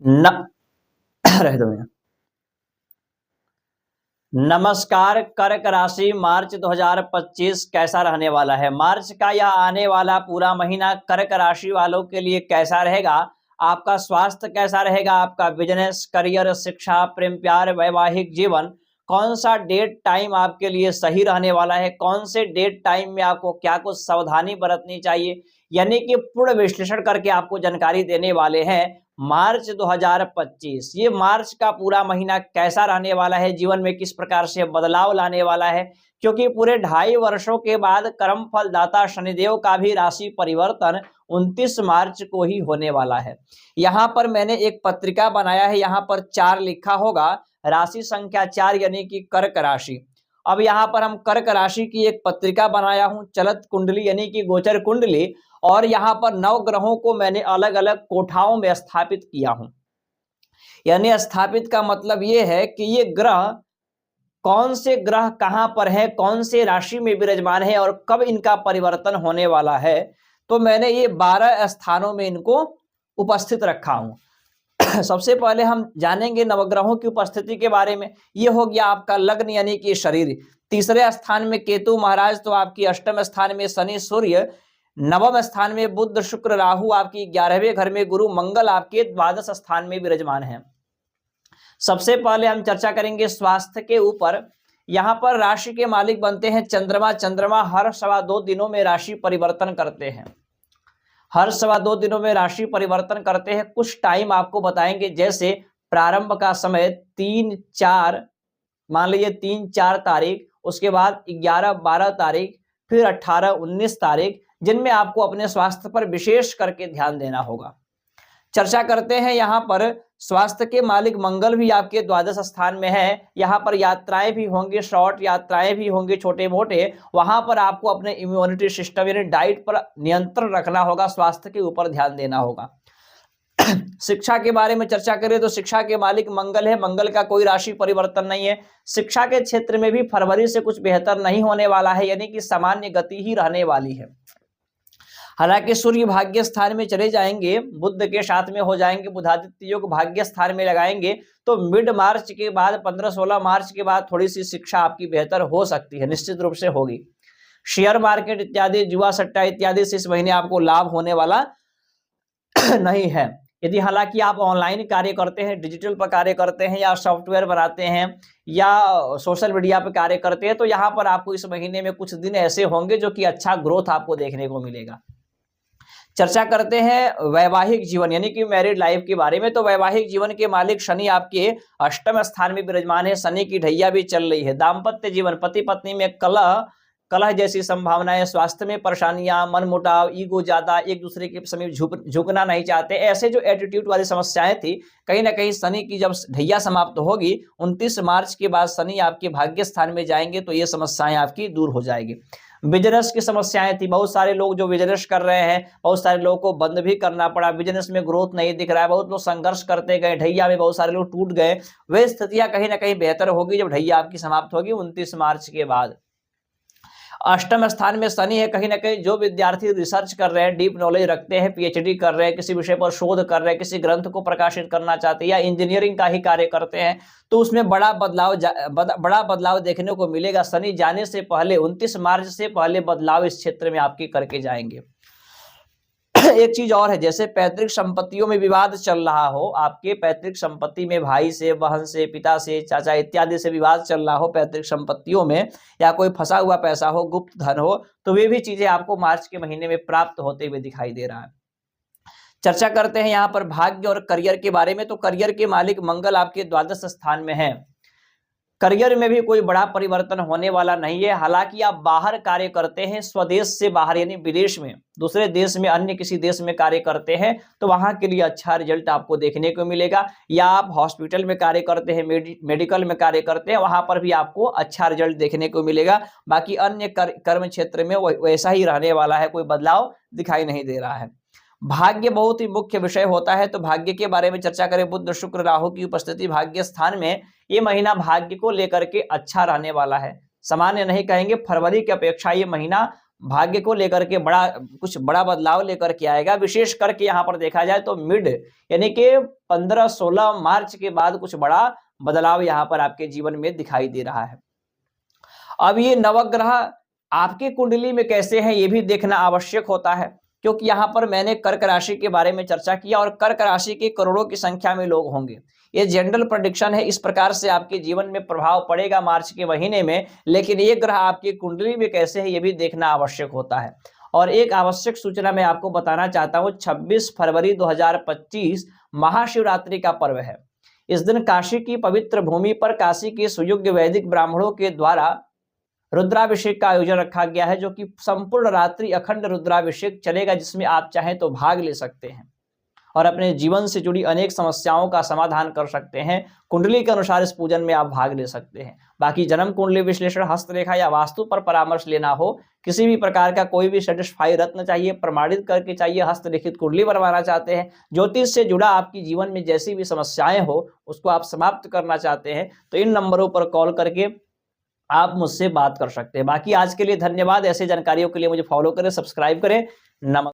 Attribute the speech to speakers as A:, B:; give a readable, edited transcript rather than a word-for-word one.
A: न रह दो भैया। नमस्कार। कर्क राशि मार्च 2025 कैसा रहने वाला है? मार्च का यह आने वाला पूरा महीना कर्क राशि वालों के लिए कैसा रहेगा? आपका स्वास्थ्य कैसा रहेगा? आपका बिजनेस, करियर, शिक्षा, प्रेम प्यार, वैवाहिक जीवन, कौन सा डेट टाइम आपके लिए सही रहने वाला है? कौन से डेट टाइम में आपको क्या कुछ सावधानी बरतनी चाहिए, यानी कि पूर्ण विश्लेषण करके आपको जानकारी देने वाले हैं। मार्च 2025, ये मार्च का पूरा महीना कैसा रहने वाला है, जीवन में किस प्रकार से बदलाव लाने वाला है, क्योंकि पूरे 2.5 वर्षों के बाद कर्म फलदाता शनिदेव का भी राशि परिवर्तन 29 मार्च को ही होने वाला है। यहाँ पर मैंने एक पत्रिका बनाया है, यहाँ पर 4 लिखा होगा, राशि संख्या 4 यानी कि कर्क राशि। अब यहाँ पर हम कर्क राशि की एक पत्रिका बनाया हूं, चलत कुंडली यानी कि गोचर कुंडली, और यहाँ पर 9 ग्रहों को मैंने अलग अलग कोठाओं में स्थापित किया हूं। यानी स्थापित का मतलब ये है कि ये ग्रह, कौन से ग्रह कहां पर है, कौन से राशि में विराजमान है और कब इनका परिवर्तन होने वाला है। तो मैंने ये 12 स्थानों में इनको उपस्थित रखा हूं। सबसे पहले हम जानेंगे नवग्रहों की उपस्थिति के बारे में। ये हो गया आपका लग्न यानी कि शरीर। तीसरे स्थान में केतु महाराज, तो आपकी अष्टम स्थान में शनि सूर्य, नवम स्थान में बुध शुक्र राहु, आपकी 11वें घर में गुरु मंगल आपके द्वादश स्थान में विराजमान है। सबसे पहले हम चर्चा करेंगे स्वास्थ्य के ऊपर। यहाँ पर राशि के मालिक बनते हैं चंद्रमा। चंद्रमा हर 2.25 दिनों में राशि परिवर्तन करते हैं। हर 2.25 दिनों में राशि परिवर्तन करते हैं। कुछ टाइम आपको बताएंगे, जैसे प्रारंभ का समय 3-4, मान लीजिए 3-4 तारीख, उसके बाद 11-12 तारीख, फिर 18-19 तारीख, जिनमें आपको अपने स्वास्थ्य पर विशेष करके ध्यान देना होगा। चर्चा करते हैं यहाँ पर स्वास्थ्य के मालिक मंगल भी आपके द्वादश स्थान में है। यहाँ पर यात्राएं भी होंगी, शॉर्ट यात्राएं भी होंगी, छोटे मोटे। वहां पर आपको अपने इम्यूनिटी सिस्टम यानी डाइट पर नियंत्रण रखना होगा, स्वास्थ्य के ऊपर ध्यान देना होगा। शिक्षा के बारे में चर्चा करें तो शिक्षा के मालिक मंगल है। मंगल का कोई राशि परिवर्तन नहीं है। शिक्षा के क्षेत्र में भी फरवरी से कुछ बेहतर नहीं होने वाला है, यानी कि सामान्य गति ही रहने वाली है। हालांकि सूर्य भाग्य स्थान में चले जाएंगे, बुध के साथ में हो जाएंगे, बुधादित्य योग भाग्य स्थान में लगाएंगे, तो मिड मार्च के बाद 15-16 मार्च के बाद थोड़ी सी शिक्षा आपकी बेहतर हो सकती है, निश्चित रूप से होगी। शेयर मार्केट इत्यादि, जुआ सट्टा इत्यादि से इस महीने आपको लाभ होने वाला नहीं है। यदि हालांकि आप ऑनलाइन कार्य करते हैं, डिजिटल पर कार्य करते हैं, या सॉफ्टवेयर बनाते हैं, या सोशल मीडिया पर कार्य करते हैं, तो यहाँ पर आपको इस महीने में कुछ दिन ऐसे होंगे जो कि अच्छा ग्रोथ आपको देखने को मिलेगा। चर्चा करते हैं वैवाहिक जीवन यानी कि मैरिड लाइफ के बारे में। तो वैवाहिक जीवन के मालिक शनि आपके अष्टम स्थान में विराजमान है। शनि की ढैया भी चल रही है। दाम्पत्य जीवन, पति पत्नी में कलह जैसी संभावनाएं, स्वास्थ्य में परेशानियां, मनमुटाव, ईगो ज्यादा, एक दूसरे के समीप झुकना नहीं चाहते, ऐसे जो एटीट्यूड वाली समस्याएं थी, कहीं ना कहीं शनि की जब ढैया समाप्त होगी 29 मार्च के बाद शनि आपके भाग्य स्थान में जाएंगे, तो ये समस्याएं आपकी दूर हो जाएगी। बिजनेस की समस्याएं थी, बहुत सारे लोग जो बिजनेस कर रहे हैं, बहुत सारे लोगों को बंद भी करना पड़ा, बिजनेस में ग्रोथ नहीं दिख रहा है, बहुत लोग संघर्ष करते गए, ढैया में बहुत सारे लोग टूट गए। वे स्थितियां कहीं ना कहीं बेहतर होगी जब ढैया आपकी समाप्त होगी 29 मार्च के बाद। अष्टम स्थान में शनि है। कहीं ना कहीं जो विद्यार्थी रिसर्च कर रहे हैं, डीप नॉलेज रखते हैं, पीएचडी कर रहे हैं, किसी विषय पर शोध कर रहे हैं, किसी ग्रंथ को प्रकाशित करना चाहते हैं, या इंजीनियरिंग का ही कार्य करते हैं, तो उसमें बड़ा बदलाव देखने को मिलेगा। शनि जाने से पहले 29 मार्च से पहले बदलाव इस क्षेत्र में आपके करके जाएंगे। एक चीज और है, जैसे पैतृक संपत्तियों में विवाद चल रहा हो, आपके पैतृक संपत्ति में भाई से, बहन से, पिता से, चाचा इत्यादि से विवाद चल रहा हो पैतृक संपत्तियों में, या कोई फंसा हुआ पैसा हो, गुप्त धन हो, तो वे भी चीजें आपको मार्च के महीने में प्राप्त होते हुए दिखाई दे रहा है। चर्चा करते हैं यहाँ पर भाग्य और करियर के बारे में। तो करियर के मालिक मंगल आपके द्वादश स्थान में है। करियर में भी कोई बड़ा परिवर्तन होने वाला नहीं है। हालांकि आप बाहर कार्य करते हैं, स्वदेश से बाहर यानी विदेश में, दूसरे देश में, अन्य किसी देश में कार्य करते हैं, तो वहां के लिए अच्छा रिजल्ट आपको देखने को मिलेगा। या आप हॉस्पिटल में कार्य करते हैं, मेडिकल में कार्य करते हैं, वहां पर भी आपको अच्छा रिजल्ट देखने को मिलेगा। बाकी अन्य कर्म क्षेत्र में वैसा ही रहने वाला है, कोई बदलाव दिखाई नहीं दे रहा है। भाग्य बहुत ही मुख्य विषय होता है, तो भाग्य के बारे में चर्चा करें। बुध शुक्र राहु की उपस्थिति भाग्य स्थान में, ये महीना भाग्य को लेकर के अच्छा रहने वाला है। सामान्य नहीं कहेंगे, फरवरी की अपेक्षा ये महीना भाग्य को लेकर के कुछ बड़ा बदलाव लेकर के आएगा। विशेष करके यहाँ पर देखा जाए तो मिड यानी कि 15-16 मार्च के बाद कुछ बड़ा बदलाव यहाँ पर आपके जीवन में दिखाई दे रहा है। अब ये नवग्रह आपके कुंडली में कैसे हैं ये भी देखना आवश्यक होता है, क्योंकि यहाँ पर मैंने कर्क राशि के बारे में चर्चा किया और कर्क राशि के करोड़ों की संख्या में लोग होंगे। ये जनरल प्रेडिक्शन है, इस प्रकार से आपके जीवन में प्रभाव पड़ेगा मार्च के महीने में, लेकिन ये ग्रह आपकी कुंडली में कैसे है ये भी देखना आवश्यक होता है। और एक आवश्यक सूचना मैं आपको बताना चाहता हूँ, 26 फरवरी 2025 महाशिवरात्रि का पर्व है। इस दिन काशी की पवित्र भूमि पर काशी के सुयोग्य वैदिक ब्राह्मणों के द्वारा रुद्राभिषेक का आयोजन रखा गया है, जो कि संपूर्ण रात्रि अखंड रुद्राभिषेक चलेगा, जिसमें आप चाहें तो भाग ले सकते हैं और अपने जीवन से जुड़ी अनेक समस्याओं का समाधान कर सकते हैं। कुंडली के अनुसार इस पूजन में आप भाग ले सकते हैं। बाकी जन्म कुंडली विश्लेषण, हस्तरेखा या वास्तु पर परामर्श लेना हो, किसी भी प्रकार का कोई भी सेटिस्फाई रत्न चाहिए, प्रमाणित करके चाहिए, हस्तलिखित कुंडली बनवाना चाहते हैं, ज्योतिष से जुड़ा आपकी जीवन में जैसी भी समस्याएं हो उसको आप समाप्त करना चाहते हैं, तो इन नंबरों पर कॉल करके आप मुझसे बात कर सकते हैं। बाकी आज के लिए धन्यवाद। ऐसे जानकारियों के लिए मुझे फॉलो करें, सब्सक्राइब करें। नमस्कार।